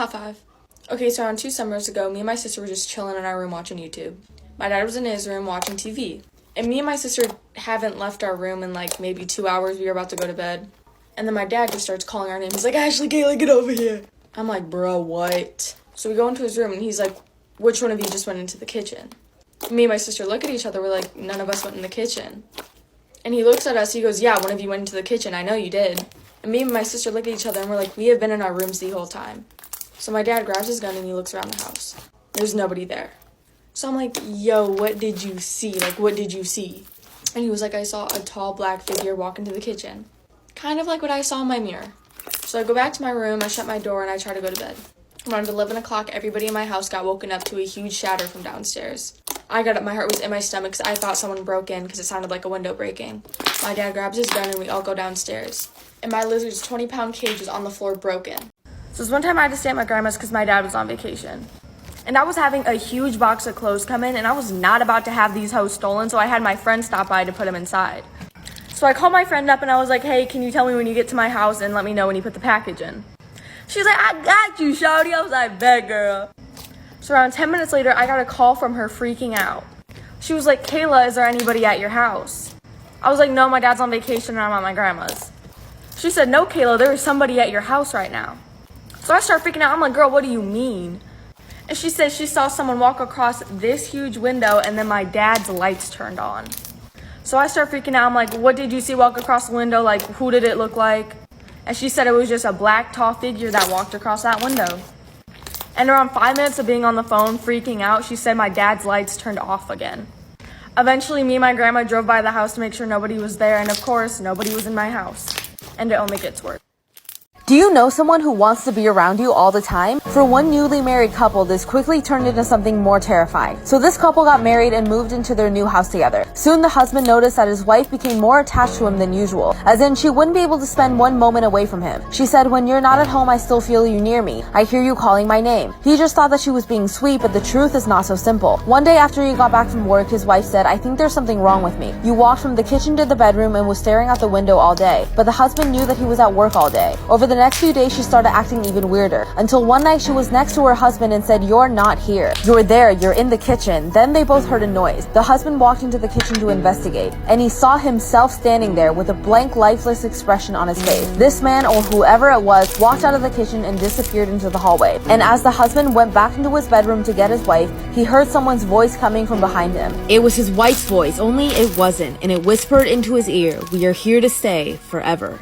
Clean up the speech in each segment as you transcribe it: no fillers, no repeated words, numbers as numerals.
Top 5. Okay, so around 2 summers ago, me and my sister were just chilling in our room watching YouTube. My dad was in his room watching TV. And me and my sister haven't left our room in like maybe 2 hours. We were about to go to bed. And then my dad just starts calling our name. He's like, Ashley, Kayla, get over here. I'm like, bro, what? So we go into his room and he's like, which one of you just went into the kitchen? Me and my sister look at each other. We're like, none of us went in the kitchen. And he looks at us. He goes, yeah, one of you went into the kitchen. I know you did. And me and my sister look at each other and we're like, we have been in our rooms the whole time. So my dad grabs his gun and he looks around the house. There's nobody there. So I'm like, yo, what did you see? Like, what did you see? And he was like, I saw a tall black figure walk into the kitchen. Kind of like what I saw in my mirror. So I go back to my room, I shut my door, and I try to go to bed. Around 11 o'clock, everybody in my house got woken up to a huge shatter from downstairs. I got up, my heart was in my stomach because I thought someone broke in because it sounded like a window breaking. My dad grabs his gun and we all go downstairs. And my lizard's 20-pound cage was on the floor broken. So this one time I had to stay at my grandma's because my dad was on vacation. And I was having a huge box of clothes come in and I was not about to have these hoes stolen, so I had my friend stop by to put them inside. So I called my friend up and I was like, hey, can you tell me when you get to my house and let me know when you put the package in? She's like, I got you, shawty. I was like, bet, girl. So around 10 minutes later, I got a call from her freaking out. She was like, Kayla, is there anybody at your house? I was like, no, my dad's on vacation and I'm at my grandma's. She said, no, Kayla, there is somebody at your house right now. So I start freaking out. I'm like, girl, what do you mean? And she said she saw someone walk across this huge window and then my dad's lights turned on. So I start freaking out. I'm like, what did you see walk across the window? Like, who did it look like? And she said it was just a black, tall figure that walked across that window. And around 5 minutes of being on the phone, freaking out, she said my dad's lights turned off again. Eventually, me and my grandma drove by the house to make sure nobody was there. And of course, nobody was in my house. And it only gets worse. Do you know someone who wants to be around you all the time? For one newly married couple, this quickly turned into something more terrifying. So this couple got married and moved into their new house together. Soon the husband noticed that his wife became more attached to him than usual, as in she wouldn't be able to spend one moment away from him. She said, when you're not at home, I still feel you near me. I hear you calling my name. He just thought that she was being sweet, but the truth is not so simple. One day after he got back from work, his wife said, I think there's something wrong with me. You walked from the kitchen to the bedroom and was staring out the window all day. But the husband knew that he was at work all day. Over the next few days, she started acting even weirder, until one night she was next to her husband and said, you're not here. You're there, you're in the kitchen. Then they both heard a noise. The husband walked into the kitchen to investigate, and he saw himself standing there with a blank, lifeless expression on his face. This man, or whoever it was, walked out of the kitchen and disappeared into the hallway. And as the husband went back into his bedroom to get his wife, he heard someone's voice coming from behind him. It was his wife's voice, only it wasn't, and it whispered into his ear, we are here to stay forever.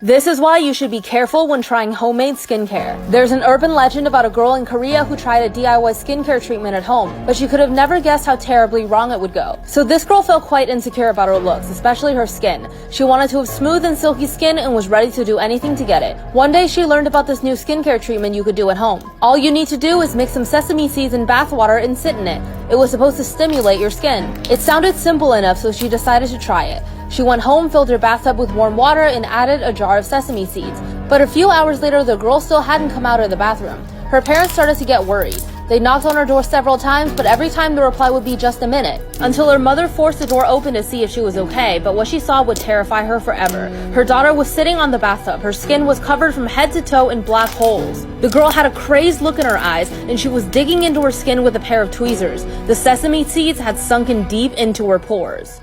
This is why you should be careful when trying homemade skincare. There's an urban legend about a girl in Korea who tried a DIY skincare treatment at home, but she could have never guessed how terribly wrong it would go. So this girl felt quite insecure about her looks, especially her skin. She wanted to have smooth and silky skin and was ready to do anything to get it. One day she learned about this new skincare treatment you could do at home. All you need to do is mix some sesame seeds in bath water and sit in it. It was supposed to stimulate your skin. It sounded simple enough, so she decided to try it. She went home, filled her bathtub with warm water, and added a jar of sesame seeds. But a few hours later, the girl still hadn't come out of the bathroom. Her parents started to get worried. They knocked on her door several times, but every time the reply would be just a minute, until her mother forced the door open to see if she was okay, but what she saw would terrify her forever. Her daughter was sitting on the bathtub. Her skin was covered from head to toe in black holes. The girl had a crazed look in her eyes, and she was digging into her skin with a pair of tweezers. The sesame seeds had sunken deep into her pores.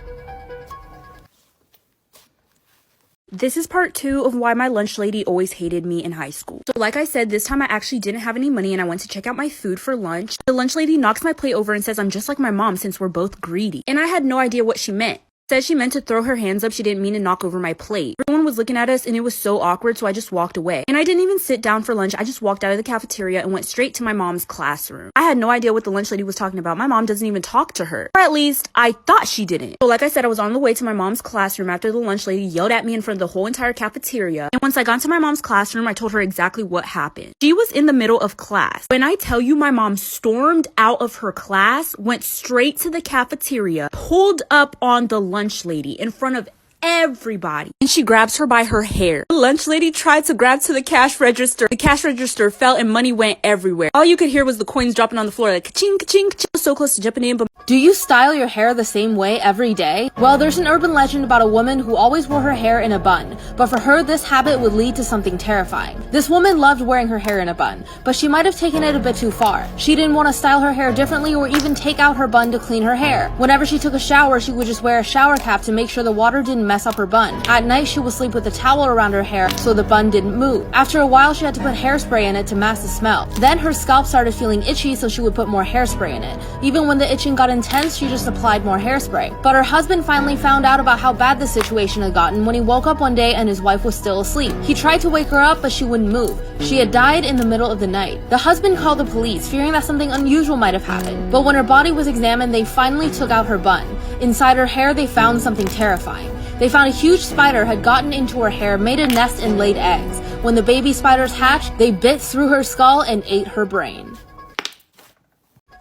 This is part 2 of why my lunch lady always hated me in high school. So like I said, this time I actually didn't have any money and I went to check out my food for lunch. The lunch lady knocks my plate over and says I'm just like my mom since we're both greedy. And I had no idea what she meant. Said she meant to throw her hands up. She didn't mean to knock over my plate. Everyone was looking at us and it was so awkward, so I just walked away. And I didn't even sit down for lunch. I just walked out of the cafeteria and went straight to my mom's classroom. I had no idea what the lunch lady was talking about. My mom doesn't even talk to her. Or at least, I thought she didn't. So like I said, I was on the way to my mom's classroom after the lunch lady yelled at me in front of the whole entire cafeteria. And once I got to my mom's classroom, I told her exactly what happened. She was in the middle of class. When I tell you my mom stormed out of her class, went straight to the cafeteria, pulled up on the lunch lady in front of everybody. And she grabs her by her hair. The lunch lady tried to grab to the cash register. The cash register fell and money went everywhere. All you could hear was the coins dropping on the floor like ka-ching, ka-ching, ka-ching. So close to jumping in, but do you style your hair the same way every day? Well, there's an urban legend about a woman who always wore her hair in a bun, but for her, this habit would lead to something terrifying. This woman loved wearing her hair in a bun, but she might have taken it a bit too far. She didn't want to style her hair differently or even take out her bun to clean her hair. Whenever she took a shower, she would just wear a shower cap to make sure the water didn't mess up her bun. At night, she would sleep with a towel around her hair so the bun didn't move. After a while, she had to put hairspray in it to mask the smell. Then her scalp started feeling itchy, so she would put more hairspray in it. Even when the itching got intense, she just applied more hairspray. But her husband finally found out about how bad the situation had gotten when he woke up one day and his wife was still asleep. He tried to wake her up, but she wouldn't move. She had died in the middle of the night. The husband called the police, fearing that something unusual might have happened. But when her body was examined, they finally took out her bun. Inside her hair, they found something terrifying. They found a huge spider had gotten into her hair, made a nest, and laid eggs. When the baby spiders hatched, they bit through her skull and ate her brain.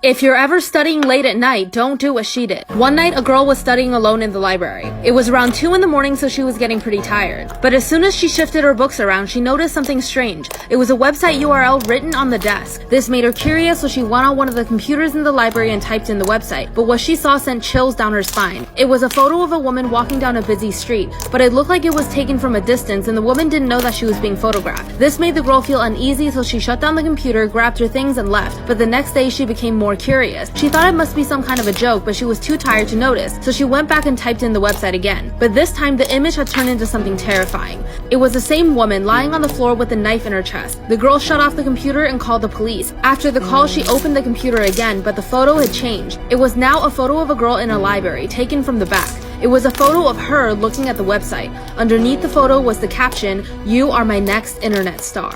If you're ever studying late at night, don't do what she did. One night, a girl was studying alone in the library. It was around 2 in the morning, so she was getting pretty tired. But as soon as she shifted her books around, she noticed something strange. It was a website URL written on the desk. This made her curious, so she went on one of the computers in the library and typed in the website. But what she saw sent chills down her spine. It was a photo of a woman walking down a busy street, but it looked like it was taken from a distance, and the woman didn't know that she was being photographed. This made the girl feel uneasy, so she shut down the computer, grabbed her things, and left. But the next day, she became more curious. She thought it must be some kind of a joke, but she was too tired to notice, so she went back and typed in the website again. But this time, the image had turned into something terrifying. It was the same woman lying on the floor with a knife in her chest. The girl shut off the computer and called the police. After the call, she opened the computer again, but the photo had changed. It was now a photo of a girl in a library, taken from the back. It was a photo of her looking at the website. Underneath the photo was the caption, "You are my next internet star."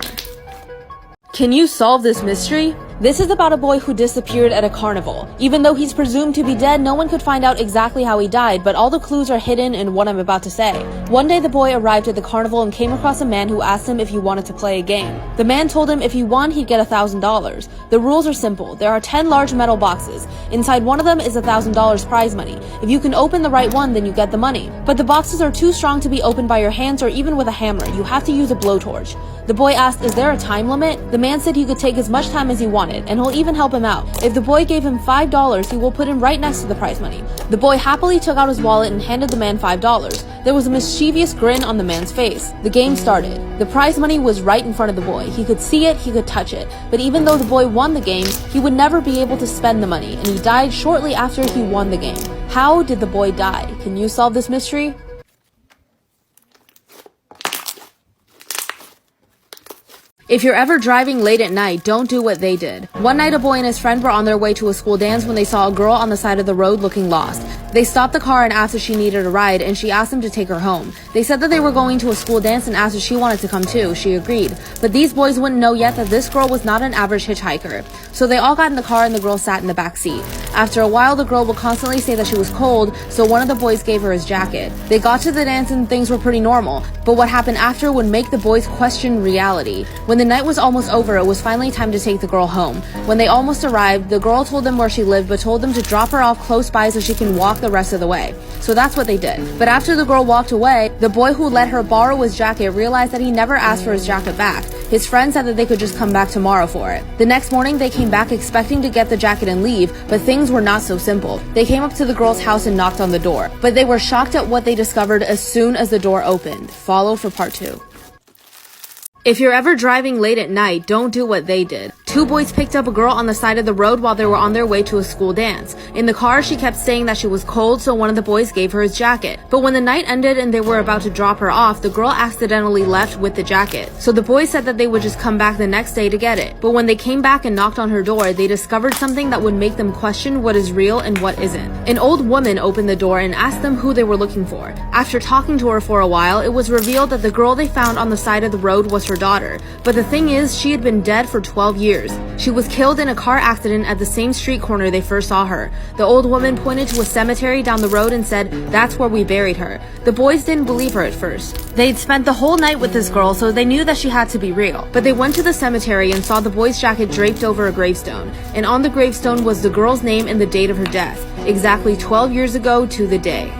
Can you solve this mystery? This is about a boy who disappeared at a carnival. Even though he's presumed to be dead, no one could find out exactly how he died, but all the clues are hidden in what I'm about to say. One day the boy arrived at the carnival and came across a man who asked him if he wanted to play a game. The man told him if he won, he'd get $1,000. The rules are simple. There are 10 large metal boxes. Inside one of them is $1,000 prize money. If you can open the right one, then you get the money. But the boxes are too strong to be opened by your hands or even with a hammer. You have to use a blowtorch. The boy asked, "Is there a time limit?" The man said he could take as much time as he wanted, and he'll even help him out. If the boy gave him $5, he will put him right next to the prize money. The boy happily took out his wallet and handed the man $5. There was a mischievous grin on the man's face. The game started. The prize money was right in front of the boy. He could see it, he could touch it. But even though the boy won the game, he would never be able to spend the money, and he died shortly after he won the game. How did the boy die? Can you solve this mystery? If you're ever driving late at night, don't do what they did. One night, a boy and his friend were on their way to a school dance when they saw a girl on the side of the road looking lost. They stopped the car and asked if she needed a ride, and she asked them to take her home. They said that they were going to a school dance and asked if she wanted to come too. She agreed. But these boys wouldn't know yet that this girl was not an average hitchhiker. So they all got in the car and the girl sat in the back seat. After a while, the girl would constantly say that she was cold, so one of the boys gave her his jacket. They got to the dance and things were pretty normal, but what happened after would make the boys question reality. When the night was almost over, it was finally time to take the girl home. When they almost arrived, the girl told them where she lived, but told them to drop her off close by so she can walk the rest of the way. So that's what they did. But after the girl walked away, the boy who let her borrow his jacket realized that he never asked for his jacket back. His friend said that they could just come back tomorrow for it. The next morning, they came back expecting to get the jacket and leave, but things were not so simple. They came up to the girl's house and knocked on the door, but they were shocked at what they discovered as soon as the door opened. Follow for part 2. If you're ever driving late at night, don't do what they did. Two boys picked up a girl on the side of the road while they were on their way to a school dance. In the car, she kept saying that she was cold, so one of the boys gave her his jacket. But when the night ended and they were about to drop her off, the girl accidentally left with the jacket. So the boys said that they would just come back the next day to get it. But when they came back and knocked on her door, they discovered something that would make them question what is real and what isn't. An old woman opened the door and asked them who they were looking for. After talking to her for a while, it was revealed that the girl they found on the side of the road was her daughter. But the thing is, she had been dead for 12 years. She was killed in a car accident at the same street corner they first saw her. The old woman pointed to a cemetery down the road and said, "That's where we buried her." The boys didn't believe her at first. They'd spent the whole night with this girl, so they knew that she had to be real. But they went to the cemetery and saw the boy's jacket draped over a gravestone. And on the gravestone was the girl's name and the date of her death, exactly 12 years ago to the day.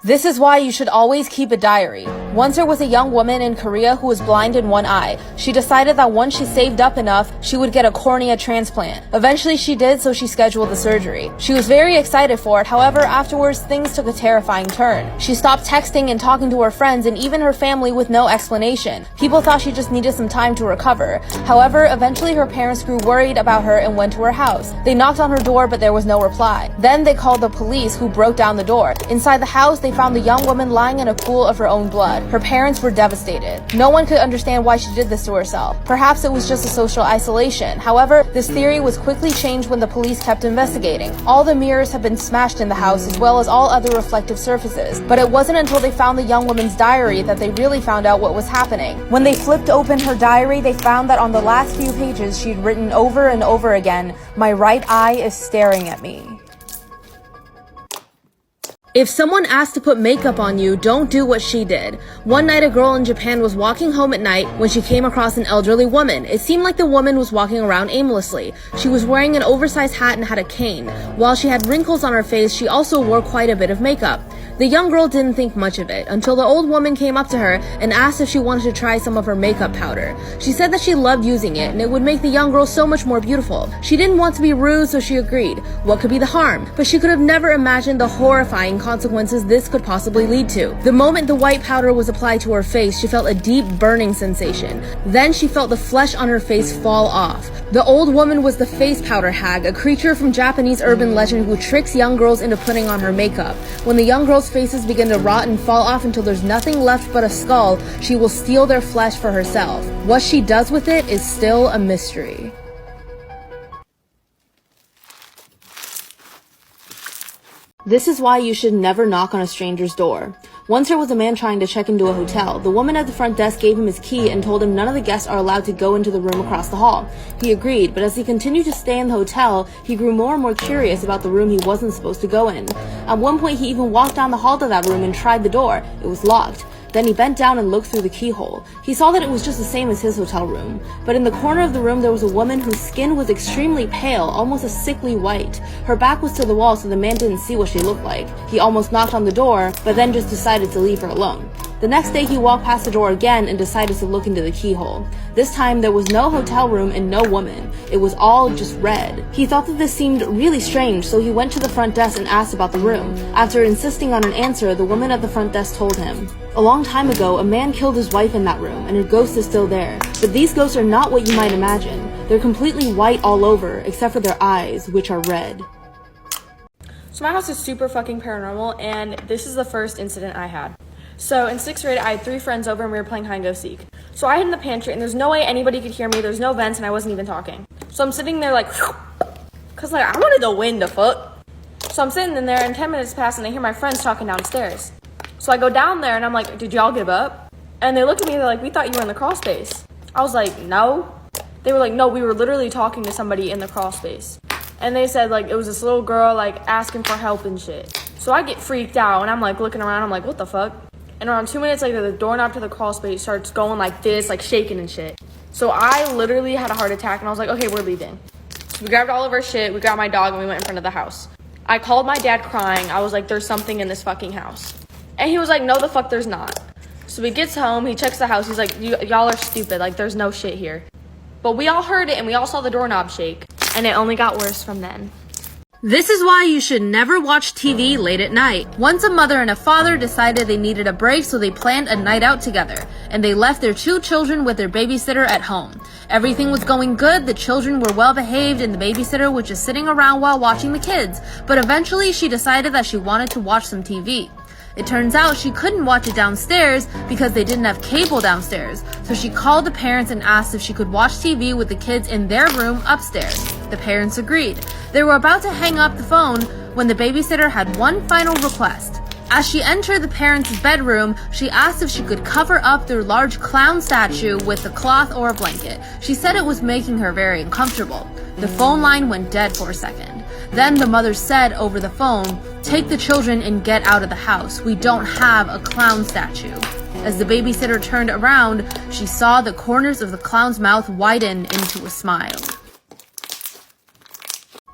This is why you should always keep a diary. Once there was a young woman in Korea who was blind in one eye. She decided that once she saved up enough, she would get a cornea transplant. Eventually she did, so she scheduled the surgery. She was very excited for it, however, afterwards things took a terrifying turn. She stopped texting and talking to her friends and even her family with no explanation. People thought she just needed some time to recover. However, eventually her parents grew worried about her and went to her house. They knocked on her door, but there was no reply. Then they called the police, who broke down the door. Inside the house, they found the young woman lying in a pool of her own blood. Her parents were devastated. No one could understand why she did this to herself. Perhaps it was just a social isolation. However, this theory was quickly changed when the police kept investigating. All the mirrors had been smashed in the house, as well as all other reflective surfaces. But it wasn't until they found the young woman's diary that they really found out what was happening. When they flipped open her diary, they found that on the last few pages she'd written over and over again, "My right eye is staring at me." If someone asked to put makeup on you, don't do what she did. One night a girl in Japan was walking home at night when she came across an elderly woman. It seemed like the woman was walking around aimlessly. She was wearing an oversized hat and had a cane. While she had wrinkles on her face, she also wore quite a bit of makeup. The young girl didn't think much of it until the old woman came up to her and asked if she wanted to try some of her makeup powder. She said that she loved using it and it would make the young girl so much more beautiful. She didn't want to be rude, so she agreed. What could be the harm? But she could have never imagined the horrifying consequences this could possibly lead to. The moment the white powder was applied to her face, she felt a deep burning sensation. Then she felt the flesh on her face fall off. The old woman was the face powder hag, a creature from Japanese urban legend who tricks young girls into putting on her makeup. When the young girls' faces begin to rot and fall off until there's nothing left but a skull, she will steal their flesh for herself. What she does with it is still a mystery. This is why you should never knock on a stranger's door. Once there was a man trying to check into a hotel. The woman at the front desk gave him his key and told him none of the guests are allowed to go into the room across the hall. He agreed, but as he continued to stay in the hotel, he grew more and more curious about the room he wasn't supposed to go in. At one point, he even walked down the hall to that room and tried the door. It was locked. Then he bent down and looked through the keyhole. He saw that it was just the same as his hotel room. But in the corner of the room there was a woman whose skin was extremely pale, almost a sickly white. Her back was to the wall, so the man didn't see what she looked like. He almost knocked on the door, but then just decided to leave her alone. The next day he walked past the door again and decided to look into the keyhole. This time there was no hotel room and no woman. It was all just red. He thought that this seemed really strange, so he went to the front desk and asked about the room. After insisting on an answer, the woman at the front desk told him, "A long time ago, a man killed his wife in that room, and her ghost is still there. But these ghosts are not what you might imagine. They're completely white all over, except for their eyes, which are red." So my house is super fucking paranormal, and this is the first incident I had. So in 6th grade, I had 3 friends over and we were playing hide and go seek. So I hid in the pantry and there's no way anybody could hear me. There's no vents and I wasn't even talking. So I'm sitting there like, cause like I wanted to win the fuck. So I'm sitting in there and 10 minutes pass and I hear my friends talking downstairs. So I go down there and I'm like, "Did y'all give up?" And they looked at me, they're like, "We thought you were in the crawl space." I was like, "No." They were like, "No, we were literally talking to somebody in the crawl space." And they said like it was this little girl like asking for help and shit. So I get freaked out and I'm like looking around, I'm like, "What the fuck?" And around 2 minutes later, the doorknob to the crawl space starts going like this, like shaking and shit. So I literally had a heart attack and I was like, "Okay, we're leaving." So we grabbed all of our shit, we grabbed my dog and we went in front of the house. I called my dad crying. I was like, "There's something in this fucking house." And he was like, "No, the fuck there's not." So he gets home, he checks the house, he's like, y'all are stupid, like there's no shit here. But we all heard it and we all saw the doorknob shake. And it only got worse from then. This is why you should never watch TV late at night. Once a mother and a father decided they needed a break, so they planned a night out together, and they left their 2 children with their babysitter at home. Everything was going good, the children were well behaved, and the babysitter was just sitting around while watching the kids, but eventually she decided that she wanted to watch some TV. It turns out she couldn't watch it downstairs because they didn't have cable downstairs, so she called the parents and asked if she could watch TV with the kids in their room upstairs. The parents agreed. They were about to hang up the phone when the babysitter had one final request. As she entered the parents' bedroom, she asked if she could cover up their large clown statue with a cloth or a blanket. She said it was making her very uncomfortable. The phone line went dead for a second. Then the mother said over the phone, "Take the children and get out of the house. We don't have a clown statue." As the babysitter turned around, she saw the corners of the clown's mouth widen into a smile.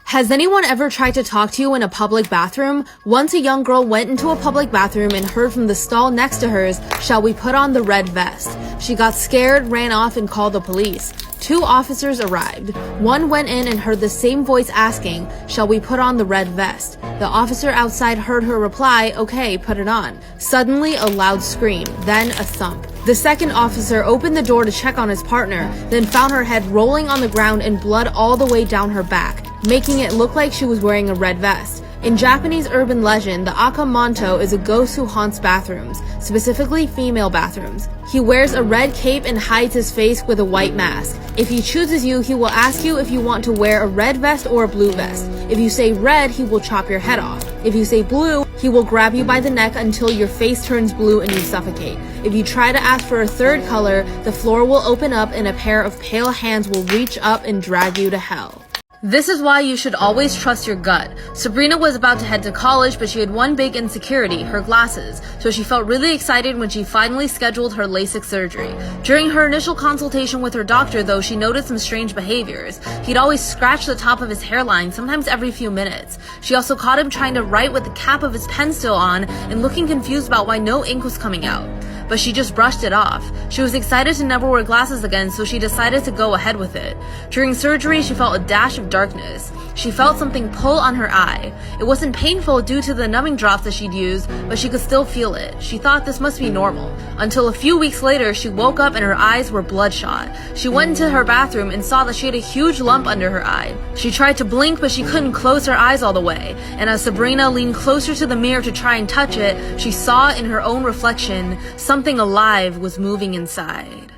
Has anyone ever tried to talk to you in a public bathroom? Once a young girl went into a public bathroom and heard from the stall next to hers, "Shall we put on the red vest?" She got scared, ran off, and called the police. 2 officers arrived. One went in and heard the same voice asking, "Shall we put on the red vest?" The officer outside heard her reply, "Okay, put it on." Suddenly, a loud scream, then a thump. The second officer opened the door to check on his partner, then found her head rolling on the ground and blood all the way down her back, making it look like she was wearing a red vest. In Japanese urban legend, the Akamanto is a ghost who haunts bathrooms, specifically female bathrooms. He wears a red cape and hides his face with a white mask. If he chooses you, he will ask you if you want to wear a red vest or a blue vest. If you say red, he will chop your head off. If you say blue, he will grab you by the neck until your face turns blue and you suffocate. If you try to ask for a third color, the floor will open up and a pair of pale hands will reach up and drag you to hell. This is why you should always trust your gut. Sabrina was about to head to college, but she had one big insecurity, her glasses, so she felt really excited when she finally scheduled her LASIK surgery. During her initial consultation with her doctor, though, she noticed some strange behaviors. He'd always scratch the top of his hairline, sometimes every few minutes. She also caught him trying to write with the cap of his pen still on and looking confused about why no ink was coming out. But she just brushed it off. She was excited to never wear glasses again, so she decided to go ahead with it. During surgery, she felt a dash of darkness. She felt something pull on her eye. It wasn't painful due to the numbing drops that she'd used, but she could still feel it. She thought this must be normal. Until a few weeks later, she woke up and her eyes were bloodshot. She went into her bathroom and saw that she had a huge lump under her eye. She tried to blink, but she couldn't close her eyes all the way. And as Sabrina leaned closer to the mirror to try and touch it, she saw in her own reflection something alive was moving inside.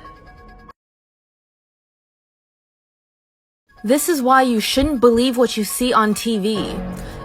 This is why you shouldn't believe what you see on TV.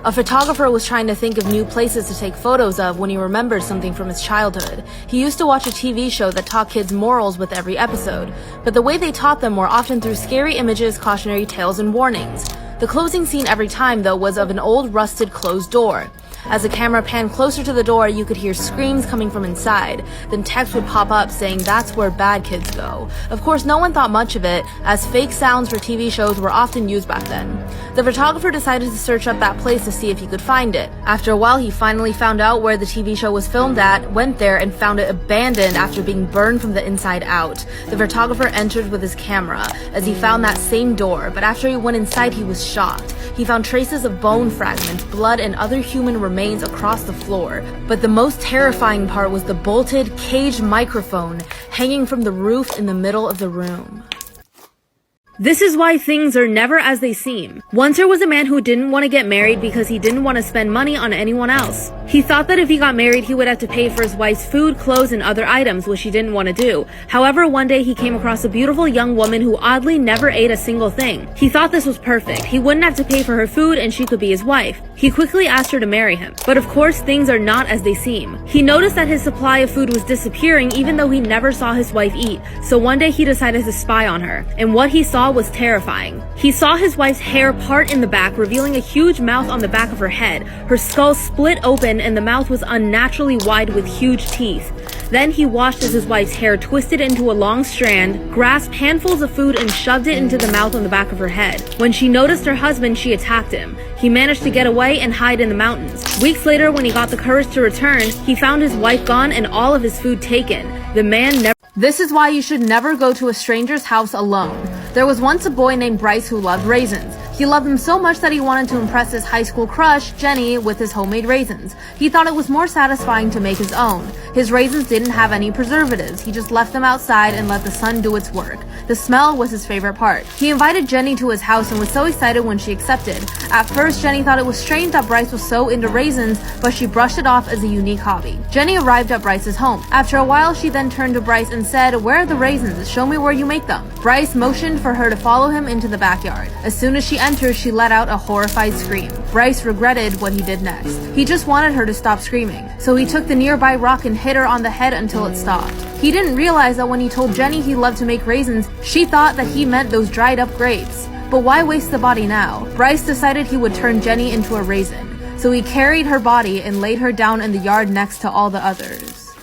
A photographer was trying to think of new places to take photos of when he remembered something from his childhood. He used to watch a TV show that taught kids morals with every episode, but the way they taught them were often through scary images, cautionary tales, and warnings. The closing scene every time, though, was of an old rusted closed door. As the camera panned closer to the door, you could hear screams coming from inside. Then text would pop up saying that's where bad kids go. Of course, no one thought much of it, as fake sounds for TV shows were often used back then. The photographer decided to search up that place to see if he could find it. After a while, he finally found out where the TV show was filmed at, went there, and found it abandoned after being burned from the inside out. The photographer entered with his camera, as he found that same door, but after he went inside, he was shocked. He found traces of bone fragments, blood, and other human remains across the floor. But the most terrifying part was the bolted, caged microphone hanging from the roof in the middle of the room. This is why things are never as they seem. Once there was a man who didn't want to get married because he didn't want to spend money on anyone else. He thought that if he got married, he would have to pay for his wife's food, clothes, and other items, which he didn't want to do. However, one day he came across a beautiful young woman who oddly never ate a single thing. He thought this was perfect. He wouldn't have to pay for her food and she could be his wife. He quickly asked her to marry him. But of course, things are not as they seem. He noticed that his supply of food was disappearing even though he never saw his wife eat. So one day he decided to spy on her. And what he saw was terrifying. He saw his wife's hair part in the back, revealing a huge mouth on the back of her head. Her skull split open and the mouth was unnaturally wide with huge teeth. Then he watched as his wife's hair twisted into a long strand, grasped handfuls of food and shoved it into the mouth on the back of her head. When she noticed her husband, she attacked him. He managed to get away and hide in the mountains. Weeks later, when he got the courage to return, he found his wife gone and all of his food taken. The man never... This is why you should never go to a stranger's house alone. There was once a boy named Bryce who loved raisins. He loved them so much that he wanted to impress his high school crush, Jenny, with his homemade raisins. He thought it was more satisfying to make his own. His raisins didn't have any preservatives. He just left them outside and let the sun do its work. The smell was his favorite part. He invited Jenny to his house and was so excited when she accepted. At first, Jenny thought it was strange that Bryce was so into raisins, but she brushed it off as a unique hobby. Jenny arrived at Bryce's home. After a while, she then turned to Bryce and said, "Where are the raisins? Show me where you make them." Bryce motioned for her to follow him into the backyard. As soon as she entered, she let out a horrified scream. Bryce regretted what he did next. He just wanted her to stop screaming, so he took the nearby rock and hit her on the head until it stopped. He didn't realize that when he told Jenny he loved to make raisins, she thought that he meant those dried up grapes. But why waste the body now? Bryce decided he would turn Jenny into a raisin, so he carried her body and laid her down in the yard next to all the others.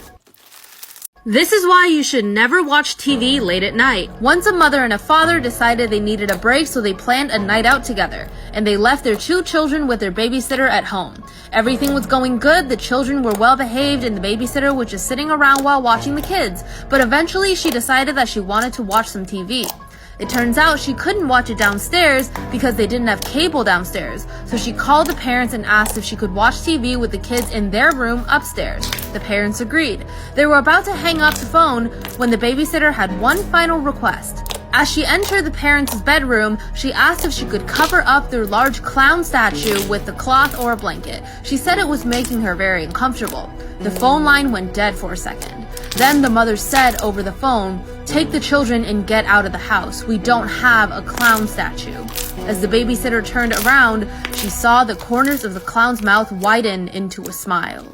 This is why you should never watch TV late at night. Once a mother and a father decided they needed a break, so they planned a night out together, and they left their 2 children with their babysitter at home. Everything was going good, the children were well behaved, and the babysitter was just sitting around while watching the kids, but eventually she decided that she wanted to watch some TV. It turns out she couldn't watch it downstairs because they didn't have cable downstairs. So she called the parents and asked if she could watch TV with the kids in their room upstairs. The parents agreed. They were about to hang up the phone when the babysitter had one final request. As she entered the parents' bedroom, she asked if she could cover up their large clown statue with a cloth or a blanket. She said it was making her very uncomfortable. The phone line went dead for a second. Then the mother said over the phone, "Take the children and get out of the house. We don't have a clown statue." As the babysitter turned around, she saw the corners of the clown's mouth widen into a smile.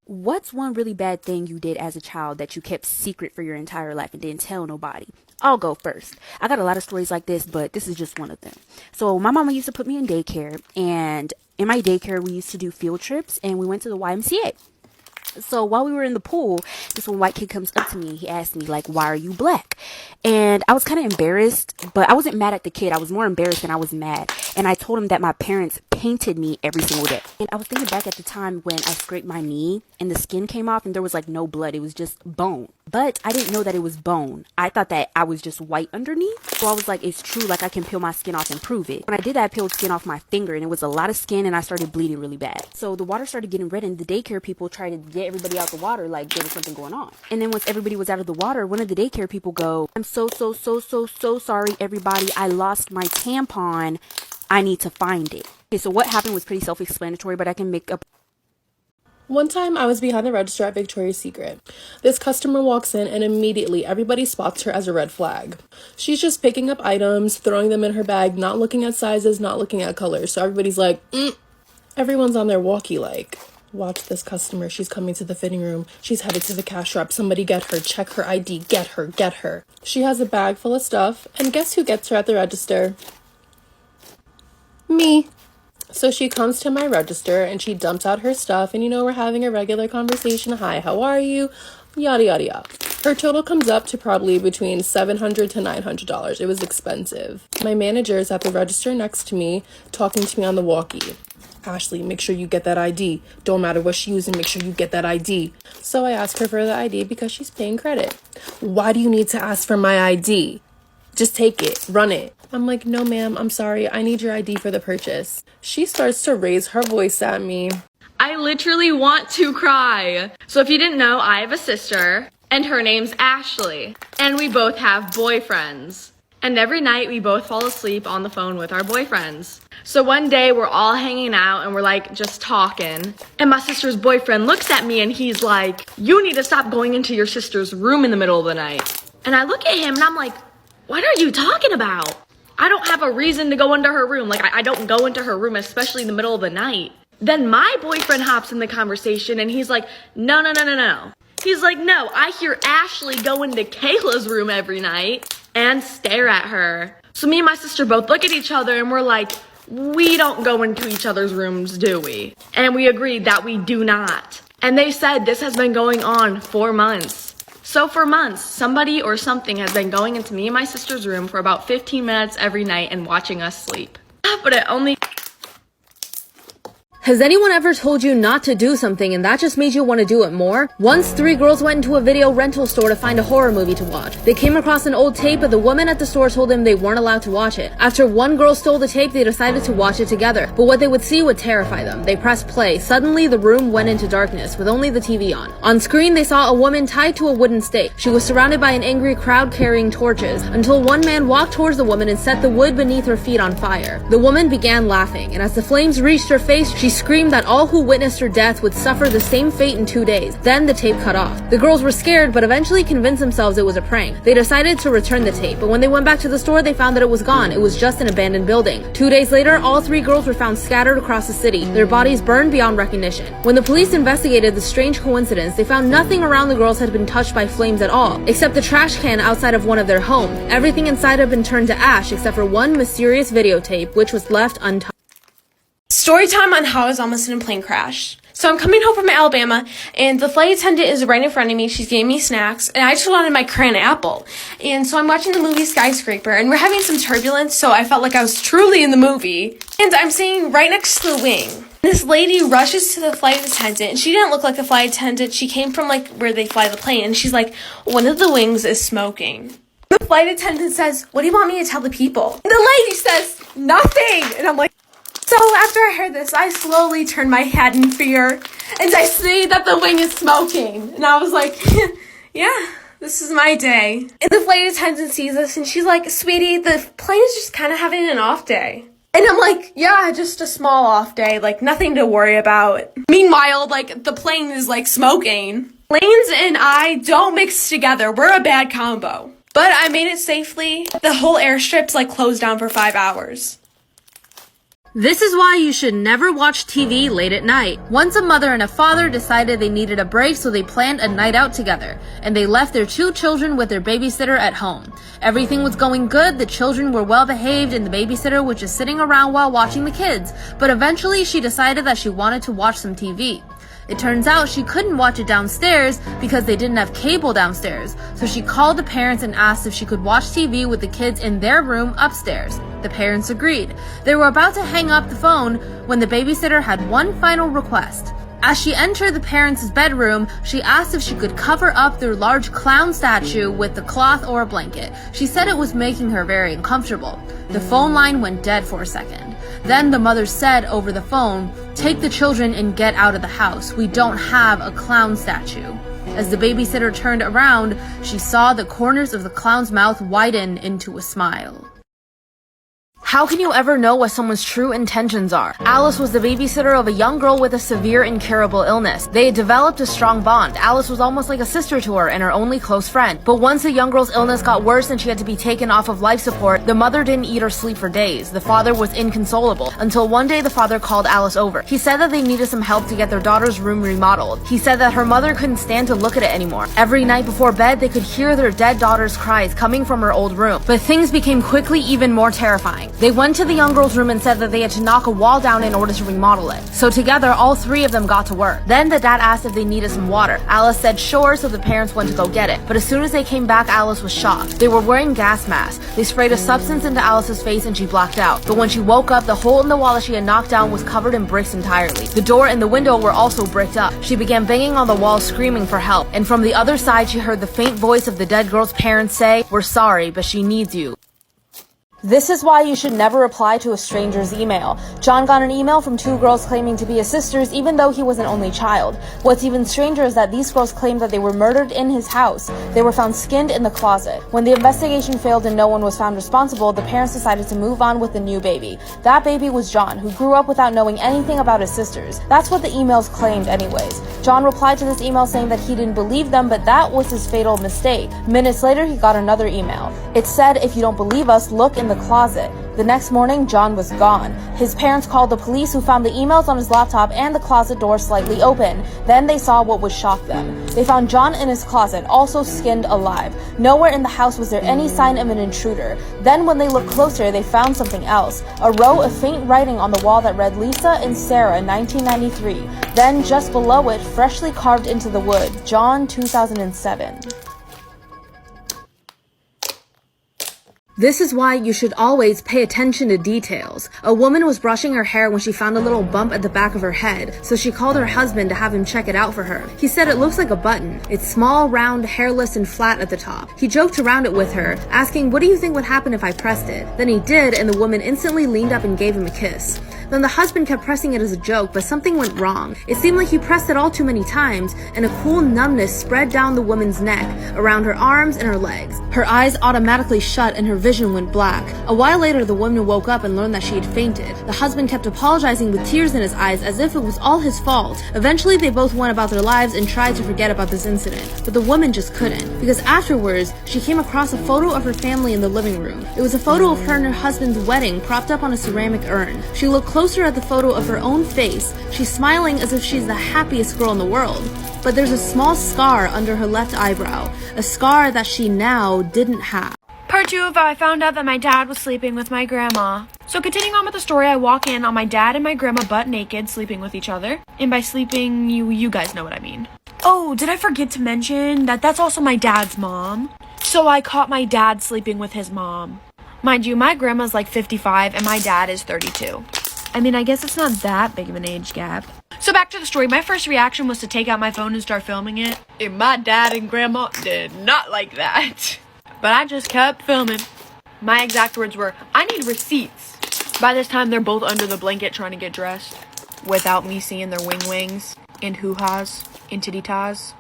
What's one really bad thing you did as a child that you kept secret for your entire life and didn't tell nobody? I'll go first. I got a lot of stories like this, but this is just one of them. So my mama used to put me in daycare, and in my daycare we used to do field trips, and we went to the YMCA. So while we were in the pool, this one white kid comes up to me. He asked me, like, "Why are you black?" And I was kind of embarrassed, but I wasn't mad at the kid. I was more embarrassed than I was mad. And I told him that my parents painted me every single day. And I was thinking back at the time when I scraped my knee and the skin came off and there was like no blood. It was just bone. But I didn't know that it was bone. I thought that I was just white underneath. So I was like, it's true, like I can peel my skin off and prove it. When I did that, I peeled skin off my finger and it was a lot of skin and I started bleeding really bad. So the water started getting red and the daycare people tried to get everybody out the water like there was something going on. And then once everybody was out of the water, one of the daycare people go, "I'm so sorry everybody. I lost my tampon. I need to find it." Okay, so what happened was pretty self-explanatory, but I can make up. One time I was behind the register at Victoria's Secret. This customer walks in and immediately everybody spots her as a red flag. She's just picking up items, throwing them in her bag, not looking at sizes, not looking at colors. So everybody's like, everyone's on their walkie like, "Watch this customer. She's coming to the fitting room. She's headed to the cash wrap. Somebody get her. Check her ID. Get her. Get her." She has a bag full of stuff. And guess who gets her at the register? Me. So she comes to my register and she dumps out her stuff. And we're having a regular conversation. "Hi, how are you?" Yada, yada, yada. Her total comes up to probably between $700 to $900. It was expensive. My manager is at the register next to me, talking to me on the walkie. "Ashley, make sure you get that ID. Don't matter what she's using, make sure you get that ID." So I ask her for the ID because she's paying credit. "Why do you need to ask for my ID? Just take it, run it." I'm like, "No, ma'am, I'm sorry. I need your ID for the purchase." She starts to raise her voice at me. I literally want to cry. So if you didn't know, I have a sister, and her name's Ashley, and we both have boyfriends. And every night we both fall asleep on the phone with our boyfriends. So one day we're all hanging out and we're like just talking. And my sister's boyfriend looks at me and he's like, "You need to stop going into your sister's room in the middle of the night." And I look at him and I'm like, "What are you talking about? I don't have a reason to go into her room. Like I don't go into her room, especially in the middle of the night." Then my boyfriend hops in the conversation and he's like, No. He's like, "No, I hear Ashley go into Kayla's room every night and stare at her." So me and my sister both look at each other and we're like, we don't go into each other's rooms, do we? And we agreed that we do not. And they said this has been going on for months. So for months, somebody or something has been going into me and my sister's room for about 15 minutes every night and watching us sleep. But it only... Has anyone ever told you not to do something and that just made you want to do it more? Once, 3 girls went into a video rental store to find a horror movie to watch. They came across an old tape, but the woman at the store told them they weren't allowed to watch it. After one girl stole the tape, they decided to watch it together. But what they would see would terrify them. They pressed play. Suddenly, the room went into darkness, with only the TV on. On screen, they saw a woman tied to a wooden stake. She was surrounded by an angry crowd carrying torches, until one man walked towards the woman and set the wood beneath her feet on fire. The woman began laughing, and as the flames reached her face, she screamed that all who witnessed her death would suffer the same fate in 2 days. Then the tape cut off. The girls were scared, but eventually convinced themselves it was a prank. They decided to return the tape, but when they went back to the store, they found that it was gone. It was just an abandoned building. 2 days later, all 3 girls were found scattered across the city, their bodies burned beyond recognition. When the police investigated the strange coincidence, they found nothing around the girls had been touched by flames at all, except the trash can outside of one of their homes. Everything inside had been turned to ash, except for one mysterious videotape, which was left untouched. Story time on how I was almost in a plane crash. So I'm coming home from Alabama, and the flight attendant is right in front of me. She's giving me snacks, and I just wanted my cran apple. And so I'm watching the movie Skyscraper, and we're having some turbulence, so I felt like I was truly in the movie. And I'm sitting right next to the wing. This lady rushes to the flight attendant, and she didn't look like a flight attendant. She came from, like, where they fly the plane, and she's like, one of the wings is smoking. The flight attendant says, what do you want me to tell the people? And the lady says, nothing! And I'm like, so after I heard this, I slowly turned my head in fear, and I see that the wing is smoking. And I was like, yeah, this is my day. And the flight attendant sees us, and she's like, sweetie, the plane is just kind of having an off day. And I'm like, yeah, just a small off day, like nothing to worry about. Meanwhile, like the plane is like smoking. Planes and I don't mix together. We're a bad combo. But I made it safely. The whole airstrip's like closed down for 5 hours. This is why you should never watch TV late at night. Once a mother and a father decided they needed a break, so they planned a night out together, and they left their 2 children with their babysitter at home. Everything was going good, the children were well behaved, and the babysitter was just sitting around while watching the kids, but eventually she decided that she wanted to watch some TV. It turns out she couldn't watch it downstairs because they didn't have cable downstairs, so she called the parents and asked if she could watch TV with the kids in their room upstairs. The parents agreed. They were about to hang up the phone when the babysitter had one final request. As she entered the parents' bedroom, she asked if she could cover up their large clown statue with a cloth or a blanket. She said it was making her very uncomfortable. The phone line went dead for a second. Then the mother said over the phone, "Take the children and get out of the house. We don't have a clown statue." As the babysitter turned around, she saw the corners of the clown's mouth widen into a smile. How can you ever know what someone's true intentions are? Alice was the babysitter of a young girl with a severe incurable illness. They had developed a strong bond. Alice was almost like a sister to her and her only close friend. But once the young girl's illness got worse and she had to be taken off of life support, the mother didn't eat or sleep for days. The father was inconsolable until one day the father called Alice over. He said that they needed some help to get their daughter's room remodeled. He said that her mother couldn't stand to look at it anymore. Every night before bed, they could hear their dead daughter's cries coming from her old room. But things became quickly even more terrifying. They went to the young girl's room and said that they had to knock a wall down in order to remodel it. So together, all 3 of them got to work. Then the dad asked if they needed some water. Alice said sure, so the parents went to go get it. But as soon as they came back, Alice was shocked. They were wearing gas masks. They sprayed a substance into Alice's face and she blacked out. But when she woke up, the hole in the wall that she had knocked down was covered in bricks entirely. The door and the window were also bricked up. She began banging on the wall, screaming for help. And from the other side, she heard the faint voice of the dead girl's parents say, "We're sorry, but she needs you." This is why you should never reply to a stranger's email. John got an email from 2 girls claiming to be his sisters, even though he was an only child. What's even stranger is that these girls claimed that they were murdered in his house. They were found skinned in the closet. When the investigation failed and no one was found responsible, the parents decided to move on with a new baby. That baby was John, who grew up without knowing anything about his sisters. That's what the emails claimed anyways. John replied to this email saying that he didn't believe them, but that was his fatal mistake. Minutes later, he got another email. It said, "If you don't believe us, look in the closet." The next morning, John was gone. His parents called the police, who found the emails on his laptop and the closet door slightly open. Then they saw what would shock them. They found John in his closet, also skinned alive. Nowhere in the house was there any sign of an intruder. Then when they looked closer, they found something else. A row of faint writing on the wall that read Lisa and Sarah, 1993. Then just below it, freshly carved into the wood, John, 2007. This is why you should always pay attention to details. A woman was brushing her hair when she found a little bump at the back of her head, so she called her husband to have him check it out for her. He said it looks like a button. It's small, round, hairless, and flat at the top. He joked around it with her, asking, "What do you think would happen if I pressed it?" Then he did, and the woman instantly leaned up and gave him a kiss. Then the husband kept pressing it as a joke, but something went wrong. It seemed like he pressed it all too many times, and a cool numbness spread down the woman's neck, around her arms and her legs. Her eyes automatically shut and her vision went black. A while later, the woman woke up and learned that she had fainted. The husband kept apologizing with tears in his eyes as if it was all his fault. Eventually, they both went about their lives and tried to forget about this incident, but the woman just couldn't, because afterwards, she came across a photo of her family in the living room. It was a photo of her and her husband's wedding propped up on a ceramic urn. She looked closer at the photo of her own face. She's smiling as if she's the happiest girl in the world. But there's a small scar under her left eyebrow, a scar that she now didn't have. Part 2 of how I found out that my dad was sleeping with my grandma. So continuing on with the story, I walk in on my dad and my grandma butt naked sleeping with each other. And by sleeping, you guys know what I mean. Oh, did I forget to mention that that's also my dad's mom? So I caught my dad sleeping with his mom. Mind you, my grandma's like 55 and my dad is 32. I mean, I guess it's not that big of an age gap. So back to the story, my first reaction was to take out my phone and start filming it. And my dad and grandma did not like that. But I just kept filming. My exact words were, I need receipts. By this time, they're both under the blanket trying to get dressed without me seeing their wings and hoo-has and titty-tas.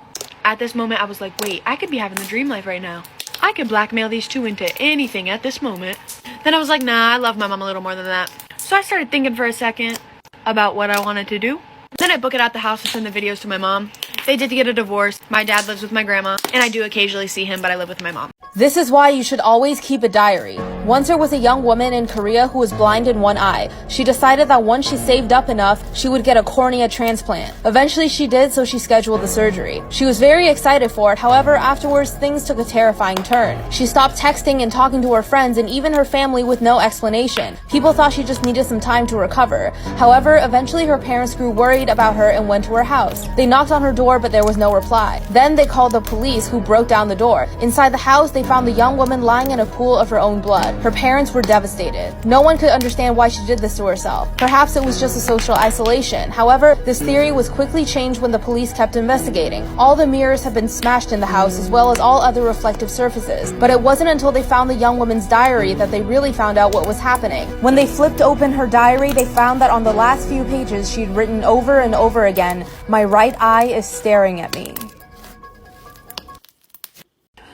At this moment, I was like, wait, I could be having the dream life right now. I could blackmail these two into anything at this moment. Then I was like, nah, I love my mom a little more than that. So I started thinking for a second about what I wanted to do. Then I book it at the house and send the videos to my mom. They did get a divorce. My dad lives with my grandma, and I do occasionally see him, but I live with my mom. This is why you should always keep a diary. Once there was a young woman in Korea who was blind in one eye. She decided that once she saved up enough, she would get a cornea transplant. Eventually she did, so she scheduled the surgery. She was very excited for it, however, afterwards things took a terrifying turn. She stopped texting and talking to her friends and even her family with no explanation. People thought she just needed some time to recover. However, eventually her parents grew worried about her and went to her house. They knocked on her door, but there was no reply. Then they called the police, who broke down the door. Inside the house, they found the young woman lying in a pool of her own blood. Her parents were devastated. No one could understand why she did this to herself. Perhaps it was just a social isolation. However, this theory was quickly changed when the police kept investigating. All the mirrors had been smashed in the house, as well as all other reflective surfaces. But it wasn't until they found the young woman's diary that they really found out what was happening. When they flipped open her diary, they found that on the last few pages she'd written over and over again, "My right eye is staring at me."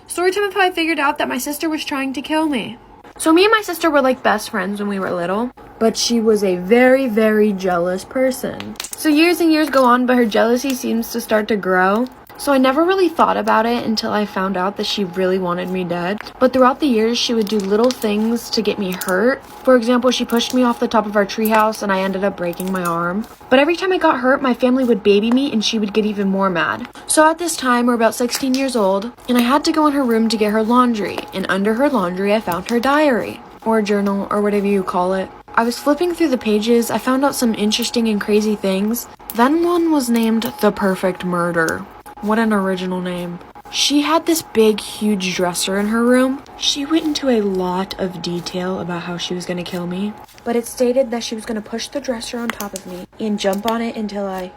Storytime of how I figured out that my sister was trying to kill me. So me and my sister were like best friends when we were little, but she was a very, very jealous person. So years and years go on, but her jealousy seems to start to grow. So I never really thought about it until I found out that she really wanted me dead. But throughout the years, she would do little things to get me hurt. For example, she pushed me off the top of our treehouse and I ended up breaking my arm. But every time I got hurt, my family would baby me and she would get even more mad. So at this time, we're about 16 years old, and I had to go in her room to get her laundry. And under her laundry, I found her diary, or journal, or whatever you call it. I was flipping through the pages, I found out some interesting and crazy things. Then one was named The Perfect Murder. What an original name. She had this big, huge dresser in her room. She went into a lot of detail about how she was going to kill me. But it stated that she was going to push the dresser on top of me and jump on it until I,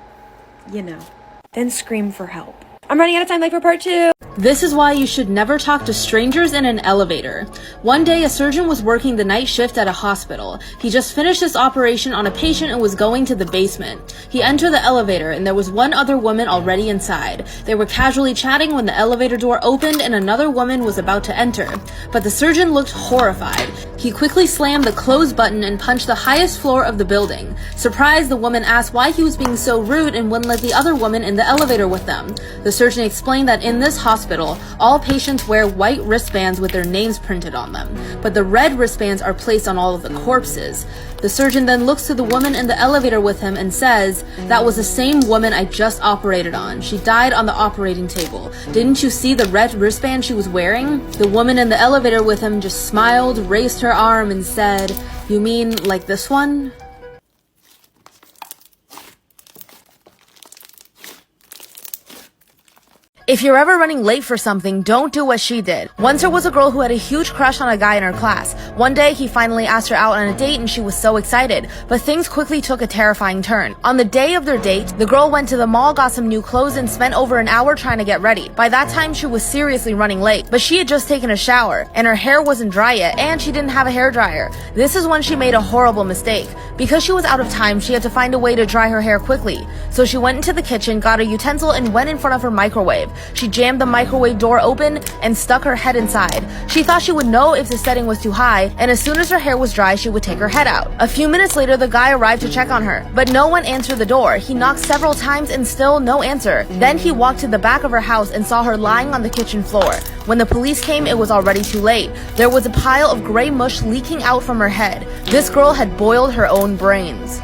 then scream for help. I'm running out of time, like for part 2. This is why you should never talk to strangers in an elevator. One day, a surgeon was working the night shift at a hospital. He just finished his operation on a patient and was going to the basement. He entered the elevator and there was one other woman already inside. They were casually chatting when the elevator door opened and another woman was about to enter. But the surgeon looked horrified. He quickly slammed the close button and punched the highest floor of the building. Surprised, the woman asked why he was being so rude and wouldn't let the other woman in the elevator with them. The surgeon explained that in this hospital, all patients wear white wristbands with their names printed on them, but the red wristbands are placed on all of the corpses. The surgeon then looks to the woman in the elevator with him and says, "That was the same woman I just operated on. She died on the operating table. Didn't you see the red wristband she was wearing?" The woman in the elevator with him just smiled, raised her arm, and said, "You mean like this one?" If you're ever running late for something, don't do what she did. Once there was a girl who had a huge crush on a guy in her class. One day, he finally asked her out on a date and she was so excited, but things quickly took a terrifying turn. On the day of their date, the girl went to the mall, got some new clothes, and spent over an hour trying to get ready. By that time, she was seriously running late, but she had just taken a shower, and her hair wasn't dry yet, and she didn't have a hairdryer. This is when she made a horrible mistake. Because she was out of time, she had to find a way to dry her hair quickly. So she went into the kitchen, got a utensil, and went in front of her microwave. She jammed the microwave door open and stuck her head inside. She thought she would know if the setting was too high, and as soon as her hair was dry, she would take her head out. A few minutes later, the guy arrived to check on her, but no one answered the door. He knocked several times and still no answer. Then he walked to the back of her house and saw her lying on the kitchen floor. When the police came, it was already too late. There was a pile of gray mush leaking out from her head. This girl had boiled her own brains.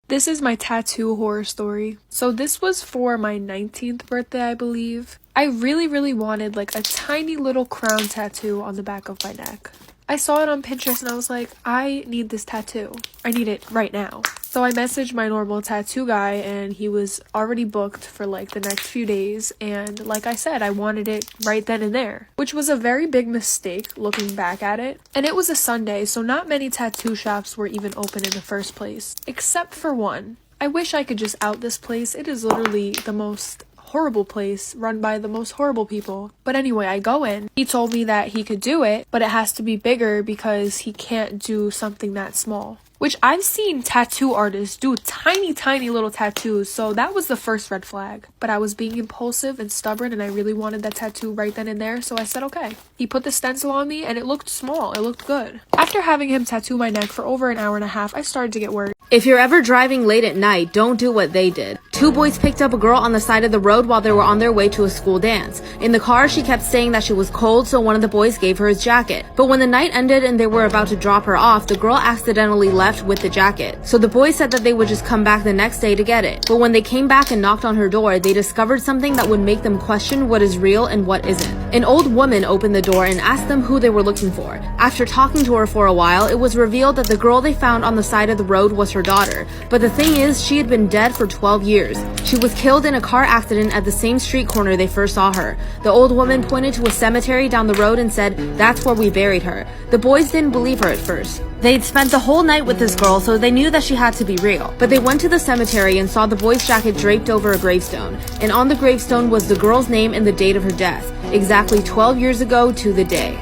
This is my tattoo horror story. So this was for my 19th birthday, I believe. I really wanted like a tiny little crown tattoo on the back of my neck. I saw it on Pinterest and I was like, I need this tattoo. I need it right now. So I messaged my normal tattoo guy and he was already booked for like the next few days. And like I said, I wanted it right then and there, which was a very big mistake looking back at it. And it was a Sunday, so not many tattoo shops were even open in the first place, except for one. I wish I could just out this place. It is literally the most horrible place run by the most horrible people. But anyway, I go in. He told me that he could do it, but it has to be bigger because he can't do something that small. Which I've seen tattoo artists do tiny little tattoos, so that was the first red flag. But I was being impulsive and stubborn and I really wanted that tattoo right then and there, so I said okay. He put the stencil on me and it looked small, it looked good. After having him tattoo my neck for over an hour and a half, I started to get worried. If you're ever driving late at night, don't do what they did. Two boys picked up a girl on the side of the road while they were on their way to a school dance. In the car, she kept saying that she was cold, so one of the boys gave her his jacket. But when the night ended and they were about to drop her off, the girl accidentally left with the jacket. So the boys said that they would just come back the next day to get it. But when they came back and knocked on her door, they discovered something that would make them question what is real and what isn't. An old woman opened the door and asked them who they were looking for. After talking to her for a while, it was revealed that the girl they found on the side of the road was her daughter. But the thing is, she had been dead for 12 years. She was killed in a car accident at the same street corner they first saw her. The old woman pointed to a cemetery down the road and said, "That's where we buried her." The boys didn't believe her at first. They'd spent the whole night with this girl, so they knew that she had to be real. But they went to the cemetery and saw the boy's jacket draped over a gravestone. And on the gravestone was the girl's name and the date of her death, exactly 12 years ago to the day.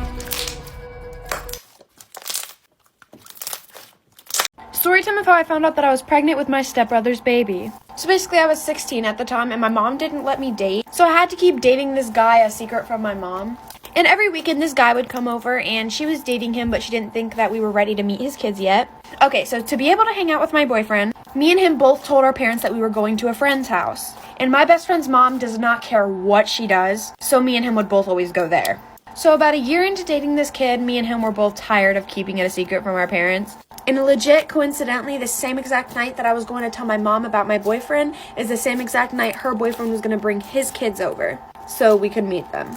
Story time of how I found out that I was pregnant with my stepbrother's baby. So basically I was 16 at the time and my mom didn't let me date. So I had to keep dating this guy a secret from my mom. And every weekend this guy would come over and she was dating him, but she didn't think that we were ready to meet his kids yet. Okay, so to be able to hang out with my boyfriend, me and him both told our parents that we were going to a friend's house. And my best friend's mom does not care what she does, so me and him would both always go there. So about a year into dating this kid, me and him were both tired of keeping it a secret from our parents. And legit, coincidentally, the same exact night that I was going to tell my mom about my boyfriend is the same exact night her boyfriend was going to bring his kids over so we could meet them.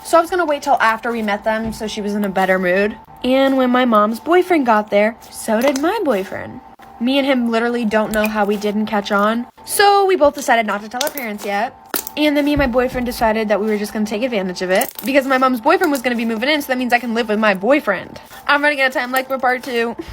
So I was going to wait till after we met them so she was in a better mood. And when my mom's boyfriend got there, so did my boyfriend. Me and him literally don't know how we didn't catch on. So we both decided not to tell our parents yet. And then me and my boyfriend decided that we were just going to take advantage of it. Because my mom's boyfriend was going to be moving in, so that means I can live with my boyfriend. I'm running out of time, like for part 2.